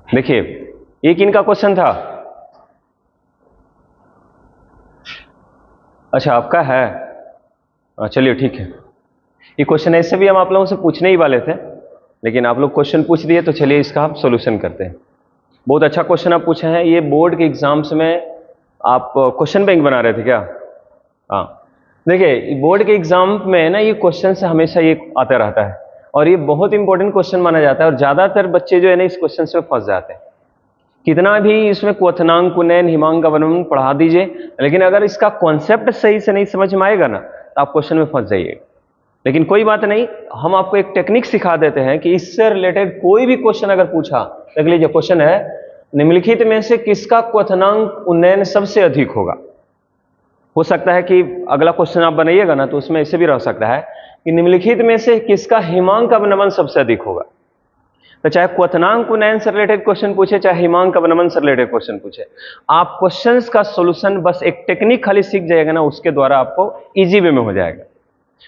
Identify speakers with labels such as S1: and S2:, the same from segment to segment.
S1: देखिए ये किनका क्वेश्चन था? अच्छा आपका है, चलिए ठीक है। ये क्वेश्चन ऐसे भी हम आप लोगों से पूछने ही वाले थे, लेकिन आप लोग क्वेश्चन पूछ दिए तो चलिए इसका हम सॉल्यूशन करते हैं। बहुत अच्छा क्वेश्चन आप पूछे हैं। ये बोर्ड के एग्जाम्स में आप क्वेश्चन बैंक बना रहे थे क्या? हाँ, देखिए बोर्ड के एग्जाम में ना ये क्वेश्चन से हमेशा ये आता रहता है और ये बहुत इंपॉर्टेंट क्वेश्चन माना जाता है और ज्यादातर बच्चे जो है ना इस क्वेश्चन से फंस जाते हैं। कितना भी इसमें क्वथनांक कुनयन हिमांक का वर्णन पढ़ा दीजिए, लेकिन अगर इसका कॉन्सेप्ट सही से नहीं समझ में आएगा ना तो आप क्वेश्चन में फंस जाइए। लेकिन कोई बात नहीं, हम आपको एक टेक्निक सिखा देते हैं कि इससे रिलेटेड कोई भी क्वेश्चन अगर पूछा, देख लीजिए क्वेश्चन है निम्नलिखित में से किसका क्वथनांक उन्नयन सबसे अधिक होगा। हो सकता है कि अगला क्वेश्चन आप बनाइएगा ना तो उसमें ऐसे भी रह सकता है कि निम्नलिखित में से किसका हिमांक अवनमन सबसे अधिक होगा। तो चाहे क्वथनांक उन्नयन से रिलेटेड क्वेश्चन पूछे, चाहे हिमांक अवनमन से रिलेटेड क्वेश्चन पूछे, आप क्वेश्चंस का सॉल्यूशन बस एक टेक्निक खाली सीख जाएगा ना, उसके द्वारा आपको इजी वे में हो जाएगा।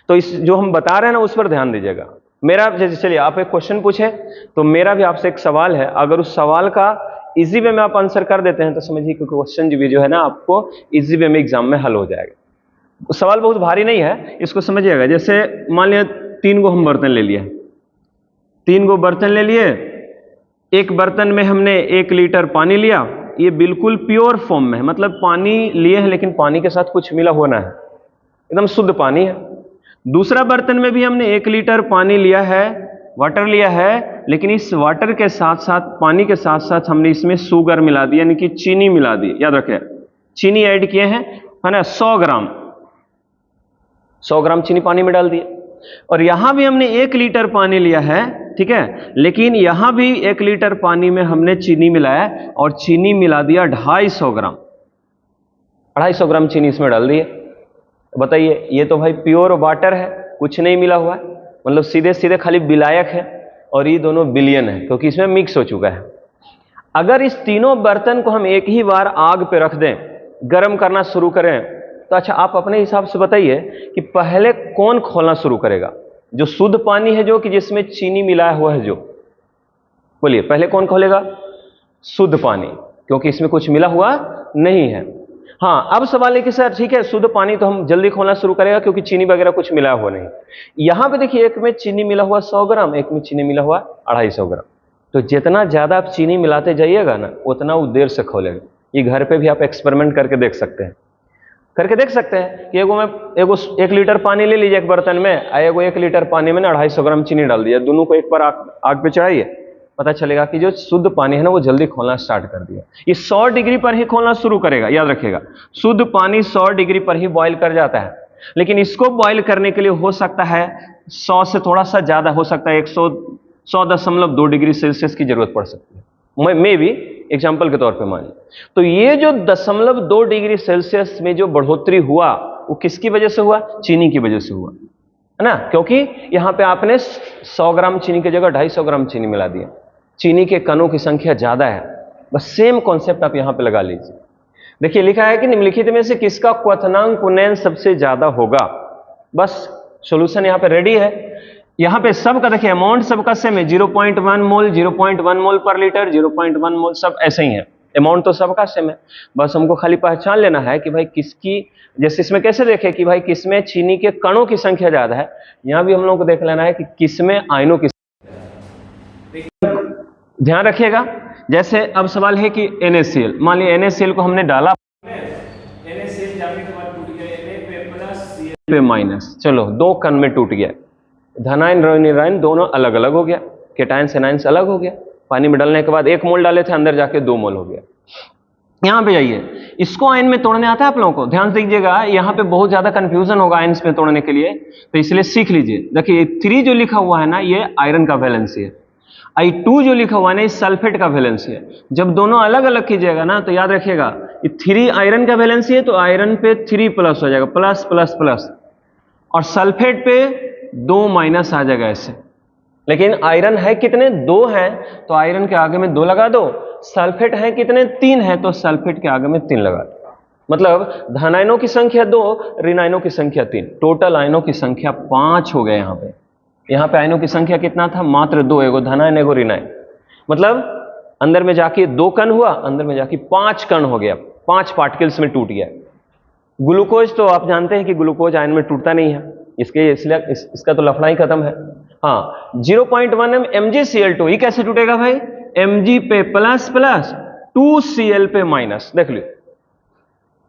S1: तो इस जो हम बता रहे हैं ना उस पर ध्यान दीजिएगा। मेरा जैसे चलिए आप एक क्वेश्चन पूछे तो मेरा भी आपसे एक सवाल है, अगर उस सवाल का इजी वे में आप आंसर कर देते हैं तो समझिए कि क्वेश्चन जो है ना आपको इजी वे में एग्जाम में हल हो जाएगा। सवाल बहुत भारी नहीं है, इसको समझिएगा। जैसे मान लिया 3 गो हम बर्तन ले लिए, 3 गो बर्तन ले लिए, एक बर्तन में हमने 1 लीटर पानी लिया, ये बिल्कुल प्योर फॉर्म में है, मतलब पानी लिए हैं लेकिन पानी के साथ कुछ मिला हुआ ना है, एकदम शुद्ध पानी है। दूसरा बर्तन में भी हमने 1 लीटर पानी लिया है, वाटर लिया है, लेकिन इस वाटर के साथ साथ पानी के साथ साथ हमने इसमें शुगर मिला दी, यानी कि चीनी मिला दी। याद रखें चीनी ऐड किए हैं, है ना, 100 ग्राम चीनी पानी में डाल दिए। और यहां भी हमने 1 लीटर पानी लिया है, ठीक है, लेकिन यहां भी 1 लीटर पानी में हमने चीनी मिलाया और चीनी मिला दिया 250 ग्राम, 250 ग्राम चीनी इसमें डाल दिए। बताइए ये तो भाई प्योर वाटर है, कुछ नहीं मिला हुआ है, मतलब सीधे सीधे खाली विलायक है, और ये दोनों विलयन है क्योंकि इसमें मिक्स हो चुका है। अगर इस तीनों बर्तन को हम एक ही बार आग पे रख दें, गर्म करना शुरू करें, तो अच्छा आप अपने हिसाब से बताइए कि पहले कौन खोलना शुरू करेगा? जो शुद्ध पानी है, जो कि जिसमें चीनी मिलाया हुआ है, जो बोलिए पहले कौन खोलेगा? शुद्ध पानी, क्योंकि इसमें कुछ मिला हुआ नहीं है। हाँ, अब सवाल है कि सर ठीक है शुद्ध पानी तो हम जल्दी खोलना शुरू करेगा क्योंकि चीनी वगैरह कुछ मिला हुआ नहीं। यहां पे देखिए एक में चीनी मिला हुआ 100 ग्राम, एक में चीनी मिला हुआ 250 ग्राम। तो जितना ज्यादा आप चीनी मिलाते जाइएगा ना उतना वो देर से खोलेगा। ये घर पे भी आप एक्सपेरिमेंट करके देख सकते हैं, कि एगो 1 लीटर पानी ले लीजिए एक बर्तन में, एगो 1 लीटर पानी में ना 250 ग्राम चीनी डाल दिया, दोनों को एक बार आग पे चढ़ाइए, पता चलेगा कि जो शुद्ध पानी है ना वो जल्दी खोलना स्टार्ट कर दिया। ये 100 डिग्री पर ही खोलना शुरू करेगा, याद रखिएगा। शुद्ध पानी 100 डिग्री पर ही बॉईल कर जाता है, लेकिन इसको बॉईल करने के लिए हो सकता है 100 से थोड़ा सा ज्यादा, हो सकता है 100.2 डिग्री सेल्सियस की जरूरत पड़ सकती है, मे भी एग्जाम्पल के तौर पे मानिए। तो ये जो 0.2 डिग्री सेल्सियस में जो बढ़ोतरी हुआ वो किसकी वजह से हुआ? चीनी की वजह से हुआ, है ना, क्योंकि यहां पे आपने 100 ग्राम चीनी की जगह 250 ग्राम चीनी मिला दिया। चीनी के कणों की संख्या ज्यादा है, बस सेम कॉन्सेप्ट आप यहां पे लगा लीजिए। देखिए लिखा है कि निम्नलिखित में से किसका क्वथनांक उन्नयन सबसे ज्यादा होगा। बस सॉल्यूशन यहां पे रेडी है। यहां पे सबका देखिए अमाउंट सबका सेम है, 0.1 मोल, 0.1 मोल पर लीटर, 0.1 मोल, सब ऐसे ही है, अमाउंट तो सबका सेम है। बस हमको खाली पहचान लेना है कि भाई किसकी, जैसे इसमें कैसे देखें कि भाई किसमें चीनी के कणों की संख्या ज्यादा है, यहां भी हम लोग को देख लेना है कि किसमें आयनों की। ध्यान रखिएगा, जैसे अब सवाल है कि NaCl, मान लिया NaCl को हमने डाला, NaCl जाने के बाद टूट गया Na पे माइनस, चलो 2 कण में टूट गया, धनायन ऋणायन दोनों अलग अलग हो गया, केटायन एनायन से अलग हो गया। पानी में डालने के बाद 1 मोल डाले थे, अंदर जाके 2 मोल हो गया। यहां पे जाइए, इसको आयन में तोड़ने आता है आप लोगों को, ध्यान से दीजिएगा, यहां पे बहुत ज्यादा कंफ्यूजन होगा आयन में तोड़ने के लिए, तो इसलिए सीख लीजिए। देखिए 3 जो लिखा हुआ है ना ये आयरन का वैलेंसी है, I2 जो लिखा हुआ है ना ये सल्फेट का वैलेंसी है। जब दोनों अलग अलग कीजिएगा ना तो याद रखिएगा, ये 3 आयरन का वैलेंसी है तो आयरन पे 3 प्लस हो जाएगा, प्लस प्लस प्लस, और सल्फेट पे 2 माइनस आ जाएगा ऐसे। लेकिन आयरन है कितने? 2 है, तो आयरन के आगे में 2 लगा दो। सल्फेट है कितने? 3 है, तो सल्फेट के आगे में 3 लगा दो। मतलब धनायनों की संख्या 2, ऋणायनों की संख्या 3, टोटल आयनों की संख्या 5 हो गए। यहाँ पे आयनों की संख्या कितना था? मात्र 2, एगो धनायन एगो ऋणायन। मतलब अंदर में जाके 2 कण हुआ, अंदर में जाके 5 कण हो गया, 5 पार्टिकल्स में टूट गया। ग्लूकोज तो आप जानते हैं कि ग्लूकोज आयन में टूटता नहीं है, इसके इसलिए इसका तो लफड़ा ही खत्म है। हाँ, 0.1 MgCl2 ये कैसे टूटेगा भाई? Mg पे प्लस प्लस 2Cl पे माइनस। देख लो,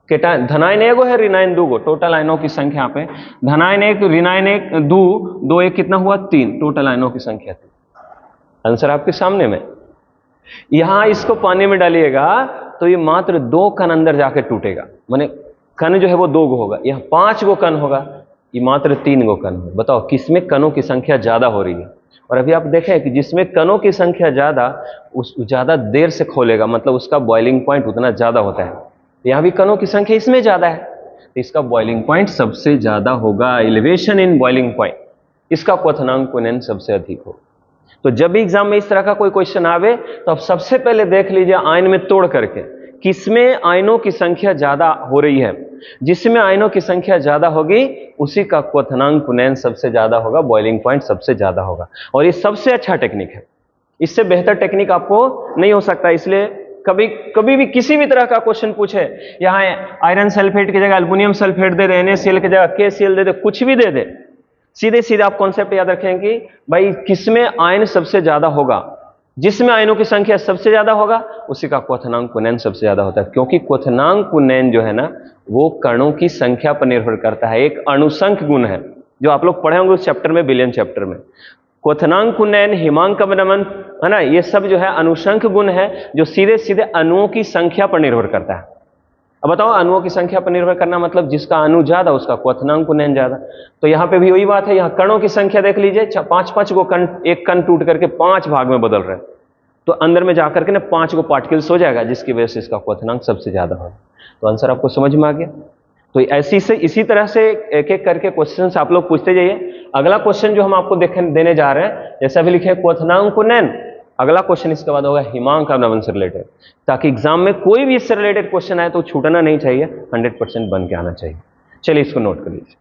S1: धनायन एगो है, ऋणायन 2 गो, टोटल आयनों की संख्या पे धनायन 1 ऋणायन 1 2 1 कितना हुआ? 3, टोटल आयनों की संख्या 3। आंसर आपके सामने में। यहां इसको पानी में डालिएगा तो ये मात्र 2 कण अंदर जाकर टूटेगा, माने कण जो है वो 2 गो होगा, यहाँ 5 गो कण होगा, ये मात्र 3 गो कण होगा। बताओ किसमें कणों की संख्या ज्यादा हो रही है? और अभी आप देखें कि जिसमें कणों की संख्या ज्यादा, उस ज्यादा देर से खोलेगा, मतलब उसका बॉइलिंग पॉइंट उतना ज्यादा होता है। यहां भी कणों की संख्या इसमें ज्यादा है, तो इसका बॉइलिंग पॉइंट सबसे ज्यादा होगा, एलिवेशन इन बॉइलिंग पॉइंट, इसका क्वथनांक पुनः सबसे अधिक हो। तो जब भी एग्जाम में इस तरह का कोई क्वेश्चन आवे तो आप सबसे पहले देख लीजिए आयन में तोड़ करके किसमें आयनों की संख्या ज्यादा हो रही है। जिसमें आयनों की संख्या ज्यादा होगी उसी का क्वथनांक पुनः सबसे ज्यादा होगा, बॉइलिंग पॉइंट सबसे ज्यादा होगा। और ये सबसे अच्छा टेक्निक है, इससे बेहतर टेक्निक आपको नहीं हो सकता। इसलिए कभी भी किसी भी तरह का क्वेश्चन पूछे, यहाँ आयरन सल्फेट की जगह एल्युमिनियम सल्फेट दे दे, NaCl की जगह KCl दे दे, कुछ भी दे दे, सीधे सीधे आप कॉन्सेप्ट याद रखें कि भाई किसमें आयन सबसे ज्यादा होगा, जिसमें आयनों की संख्या सबसे ज्यादा होगा उसी का क्वथनांक पुनः सबसे ज्यादा होता है। क्योंकि क्वथनांक पुनः जो है ना वो कणों की संख्या पर निर्भर करता है, एक अणुसंख्य गुण है जो आप लोग पढ़े होंगे उस चैप्टर में, विलियन चैप्टर में। क्वथनांक पुनः, हिमांक नमन, है ना, ये सब जो है अनुसंख्य गुण है जो सीधे सीधे अणुओं की संख्या पर निर्भर करता है। अब बताओ, अणुओं की संख्या पर निर्भर करना मतलब जिसका अणु ज्यादा उसका क्वथनांक पुनः ज्यादा। तो यहां पे भी वही बात है, यहाँ कणों की संख्या देख लीजिए, 5 गो कण, एक कण टूट करके 5 भाग में बदल रहे हैं, तो अंदर में जाकर के ना 5 गो पार्टिकल्स हो जाएगा, जिसकी वजह से इसका क्वथनांक सबसे ज्यादा होगा। तो आंसर आपको समझ में आ गया। तो इसी तरह से एक एक करके क्वेश्चंस आप लोग पूछते जाइए। अगला क्वेश्चन जो हम आपको देने जा रहे हैं, जैसा भी लिखे क्वथनांक पुनः, अगला क्वेश्चन इसके बाद होगा हिमांक नमन से रिलेटेड, ताकि एग्जाम में कोई भी इससे रिलेटेड क्वेश्चन आए तो छूटना नहीं चाहिए, 100% बन के आना चाहिए। चलिए इसको नोट कर लीजिए।